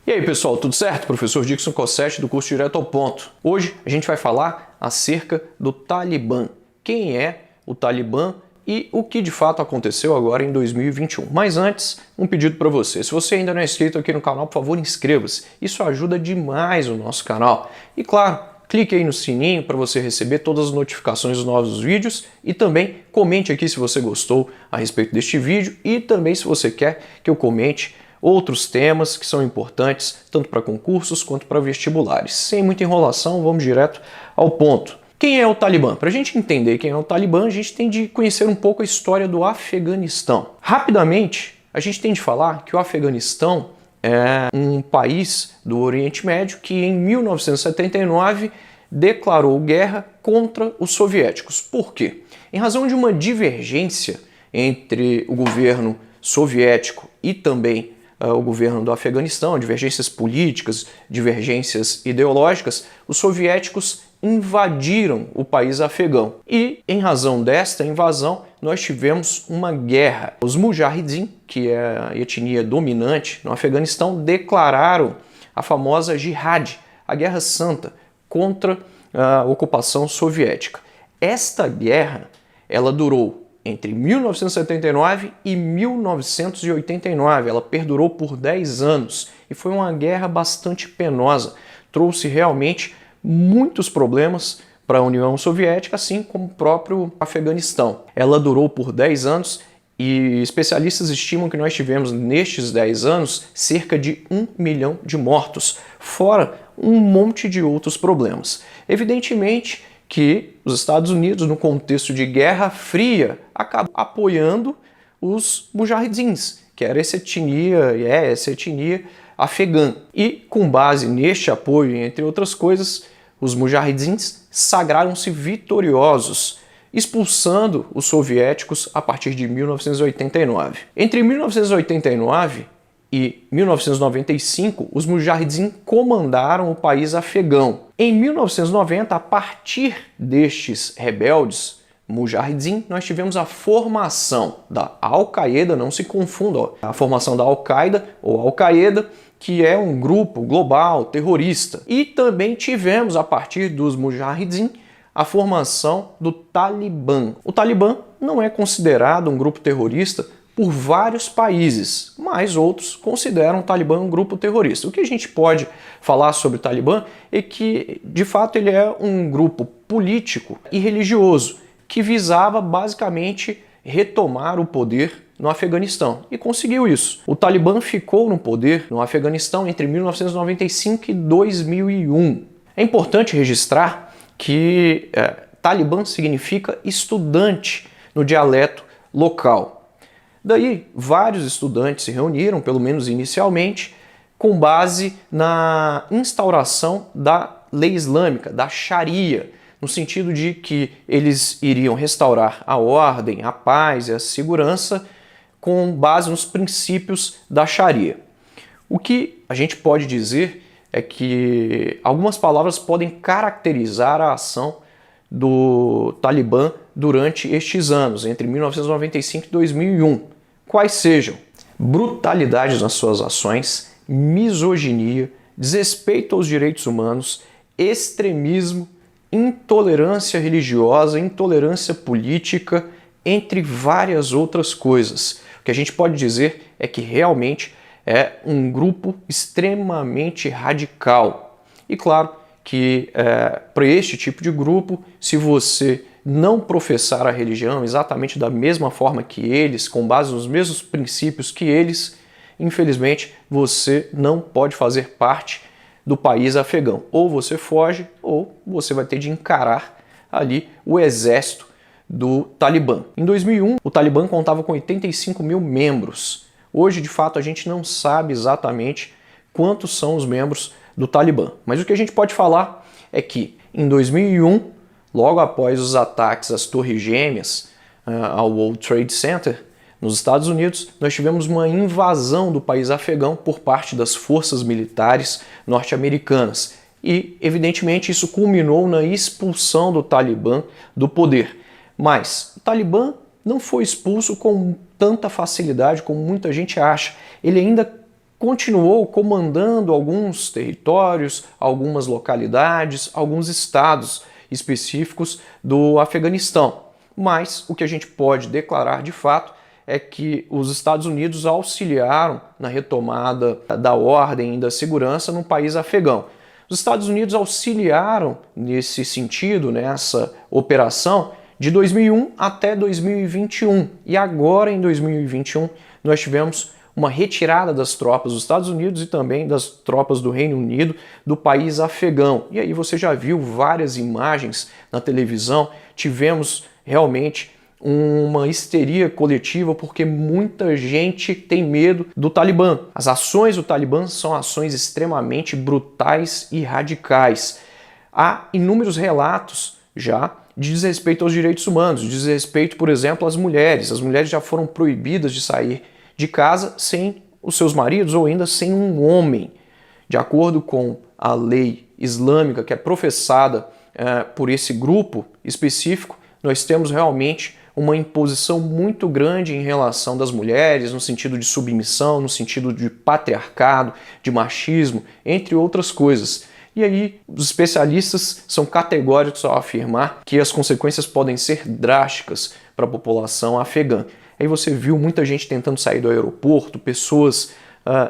E aí pessoal, tudo certo? Professor Dixon Cossetti do curso Direto ao Ponto. Hoje a gente vai falar acerca do Talibã. Quem é o Talibã e o que de fato aconteceu agora em 2021. Mas antes, um pedido para você. Se você ainda não é inscrito aqui no canal, por favor, inscreva-se. Isso ajuda demais o nosso canal. E claro, clique aí no sininho para você receber todas as notificações dos novos vídeos e também comente aqui se você gostou a respeito deste vídeo e também se você quer que eu comente outros temas que são importantes tanto para concursos quanto para vestibulares. Sem muita enrolação, vamos direto ao ponto. Quem é o Talibã? Para a gente entender quem é o Talibã, a gente tem de conhecer um pouco a história do Afeganistão. Rapidamente, a gente tem de falar que o Afeganistão é um país do Oriente Médio que em 1979 declarou guerra contra os soviéticos. Por quê? Em razão de uma divergência entre o governo soviético e também o governo do Afeganistão, divergências políticas, divergências ideológicas, os soviéticos invadiram o país afegão. E, em razão desta invasão, nós tivemos uma guerra. Os Mujahideen, que é a etnia dominante no Afeganistão, declararam a famosa Jihad, a Guerra Santa, contra a ocupação soviética. Esta guerra, ela durou entre 1979 e 1989, ela perdurou por 10 anos e foi uma guerra bastante penosa. Trouxe realmente muitos problemas para a União Soviética, assim como o próprio Afeganistão. Ela durou por 10 anos e especialistas estimam que nós tivemos nestes 10 anos cerca de 1 milhão de mortos, fora um monte de outros problemas. Evidentemente que os Estados Unidos, no contexto de Guerra Fria, acabam apoiando os Mujahideens, que era essa etnia afegã. E com base neste apoio, entre outras coisas, os Mujahideens sagraram-se vitoriosos, expulsando os soviéticos a partir de 1989. Entre 1989 e 1995, os Mujahideen comandaram o país afegão. Em 1990, a partir destes rebeldes Mujahideen, nós tivemos a formação da Al-Qaeda, não se confunda, a formação da Al-Qaeda ou Al-Qaeda, que é um grupo global terrorista. E também tivemos, a partir dos Mujahideen, a formação do Talibã. O Talibã não é considerado um grupo terrorista por vários países, mas outros consideram o Talibã um grupo terrorista. O que a gente pode falar sobre o Talibã é que, de fato, ele é um grupo político e religioso que visava basicamente retomar o poder no Afeganistão e conseguiu isso. O Talibã ficou no poder no Afeganistão entre 1995 e 2001. É importante registrar que Talibã significa estudante no dialeto local. Daí, vários estudantes se reuniram, pelo menos inicialmente, com base na instauração da lei islâmica, da Sharia, no sentido de que eles iriam restaurar a ordem, a paz e a segurança com base nos princípios da Sharia. O que a gente pode dizer é que algumas palavras podem caracterizar a ação do Talibã durante estes anos, entre 1995 e 2001. Quais sejam brutalidade nas suas ações, misoginia, desrespeito aos direitos humanos, extremismo, intolerância religiosa, intolerância política, entre várias outras coisas. O que a gente pode dizer é que realmente é um grupo extremamente radical. E claro que para este tipo de grupo, se você não professar a religião exatamente da mesma forma que eles, com base nos mesmos princípios que eles, infelizmente você não pode fazer parte do país afegão. Ou você foge, ou você vai ter de encarar ali o exército do Talibã. Em 2001, o Talibã contava com 85 mil membros. Hoje, de fato, a gente não sabe exatamente quantos são os membros do Talibã. Mas o que a gente pode falar é que em 2001, logo após os ataques às Torres Gêmeas, ao World Trade Center, nos Estados Unidos, nós tivemos uma invasão do país afegão por parte das forças militares norte-americanas. E, evidentemente, isso culminou na expulsão do Talibã do poder. Mas o Talibã não foi expulso com tanta facilidade como muita gente acha. Ele ainda continuou comandando alguns territórios, algumas localidades, alguns estados específicos do Afeganistão. Mas o que a gente pode declarar de fato é que os Estados Unidos auxiliaram na retomada da ordem e da segurança no país afegão. Os Estados Unidos auxiliaram nesse sentido, nessa operação, de 2001 até 2021. E agora, em 2021, nós tivemos uma retirada das tropas dos Estados Unidos e também das tropas do Reino Unido do país afegão. E aí você já viu várias imagens na televisão, tivemos realmente uma histeria coletiva porque muita gente tem medo do Talibã. As ações do Talibã são ações extremamente brutais e radicais. Há inúmeros relatos já de desrespeito aos direitos humanos, de desrespeito, por exemplo, às mulheres. As mulheres já foram proibidas de sair de casa sem os seus maridos ou ainda sem um homem. De acordo com a lei islâmica que é professada por esse grupo específico, nós temos realmente uma imposição muito grande em relação das mulheres, no sentido de submissão, no sentido de patriarcado, de machismo, entre outras coisas. E aí, os especialistas são categóricos ao afirmar que as consequências podem ser drásticas para a população afegã. Aí você viu muita gente tentando sair do aeroporto, pessoas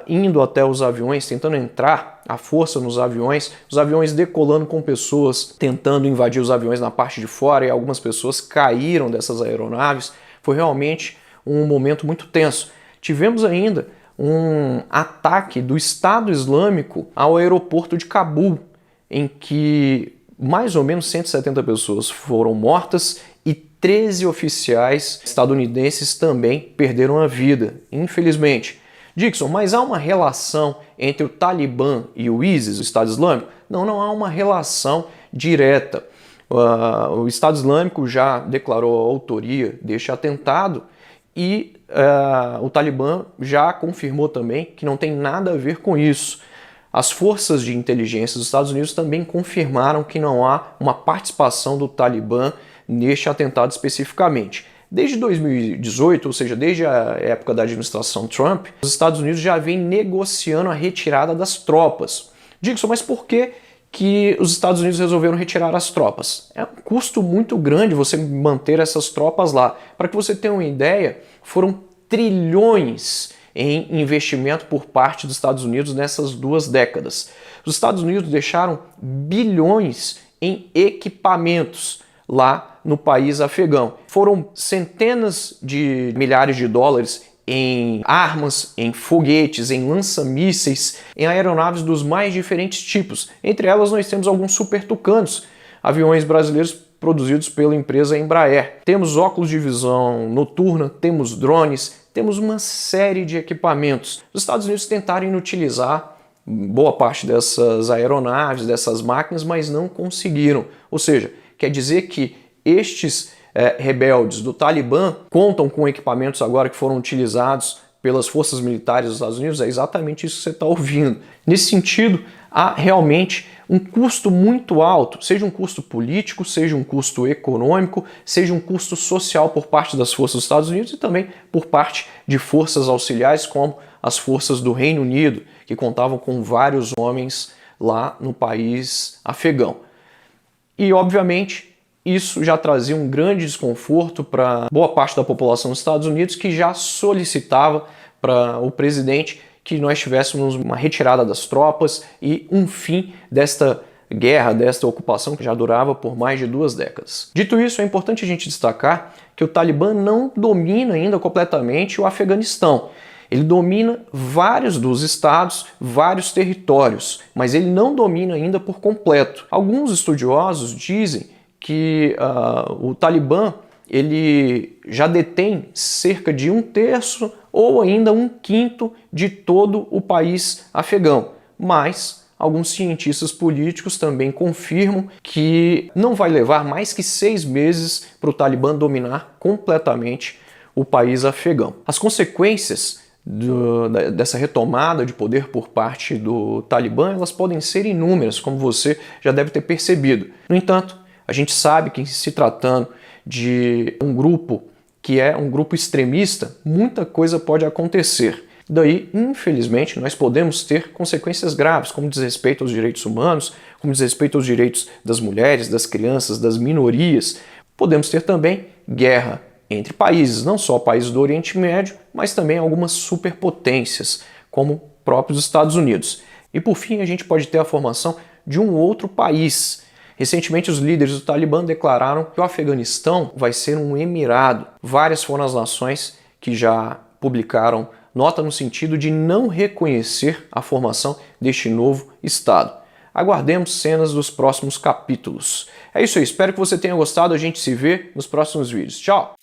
indo até os aviões, tentando entrar à força nos aviões, os aviões decolando com pessoas tentando invadir os aviões na parte de fora e algumas pessoas caíram dessas aeronaves. Foi realmente um momento muito tenso. Tivemos ainda um ataque do Estado Islâmico ao aeroporto de Cabul, em que mais ou menos 170 pessoas foram mortas e 13 oficiais estadunidenses também perderam a vida, infelizmente. Dixon, mas há uma relação entre o Talibã e o ISIS, o Estado Islâmico? Não, não há uma relação direta. O Estado Islâmico já declarou a autoria deste atentado e o Talibã já confirmou também que não tem nada a ver com isso. As forças de inteligência dos Estados Unidos também confirmaram que não há uma participação do Talibã neste atentado especificamente. Desde 2018, ou seja, desde a época da administração Trump, os Estados Unidos já vêm negociando a retirada das tropas. Dixon, mas por que os Estados Unidos resolveram retirar as tropas? É um custo muito grande você manter essas tropas lá. Para que você tenha uma ideia, foram trilhões em investimento por parte dos Estados Unidos nessas 2 décadas. Os Estados Unidos deixaram bilhões em equipamentos lá no país afegão. Foram centenas de milhares de dólares em armas, em foguetes, em lança-mísseis, em aeronaves dos mais diferentes tipos. Entre elas nós temos alguns Super Tucanos, aviões brasileiros produzidos pela empresa Embraer. Temos óculos de visão noturna, temos drones, temos uma série de equipamentos. Os Estados Unidos tentaram inutilizar boa parte dessas aeronaves, dessas máquinas, mas não conseguiram. Ou seja, quer dizer que estes rebeldes do Talibã contam com equipamentos agora que foram utilizados pelas forças militares dos Estados Unidos? É exatamente isso que você está ouvindo. Nesse sentido, há realmente um custo muito alto, seja um custo político, seja um custo econômico, seja um custo social por parte das forças dos Estados Unidos e também por parte de forças auxiliares como as forças do Reino Unido, que contavam com vários homens lá no país afegão. E, obviamente, isso já trazia um grande desconforto para boa parte da população dos Estados Unidos, que já solicitava para o presidente que nós tivéssemos uma retirada das tropas e um fim desta guerra, desta ocupação que já durava por mais de 2 décadas. Dito isso, é importante a gente destacar que o Talibã não domina ainda completamente o Afeganistão. Ele domina vários dos estados, vários territórios, mas ele não domina ainda por completo. Alguns estudiosos dizem que o Talibã ele já detém cerca de 1/3 ou ainda 1/5 de todo o país afegão. Mas alguns cientistas políticos também confirmam que não vai levar mais que 6 meses para o Talibã dominar completamente o país afegão. As consequências dessa retomada de poder por parte do Talibã, elas podem ser inúmeras, como você já deve ter percebido. No entanto, a gente sabe que, se tratando de um grupo que é um grupo extremista, muita coisa pode acontecer. Daí, infelizmente, nós podemos ter consequências graves, como desrespeito aos direitos humanos, como desrespeito aos direitos das mulheres, das crianças, das minorias. Podemos ter também guerra entre países, não só países do Oriente Médio, mas também algumas superpotências, como próprios Estados Unidos. E por fim, a gente pode ter a formação de um outro país. Recentemente, os líderes do Talibã declararam que o Afeganistão vai ser um emirado. Várias foram as nações que já publicaram nota no sentido de não reconhecer a formação deste novo Estado. Aguardemos cenas dos próximos capítulos. É isso aí, espero que você tenha gostado, a gente se vê nos próximos vídeos. Tchau!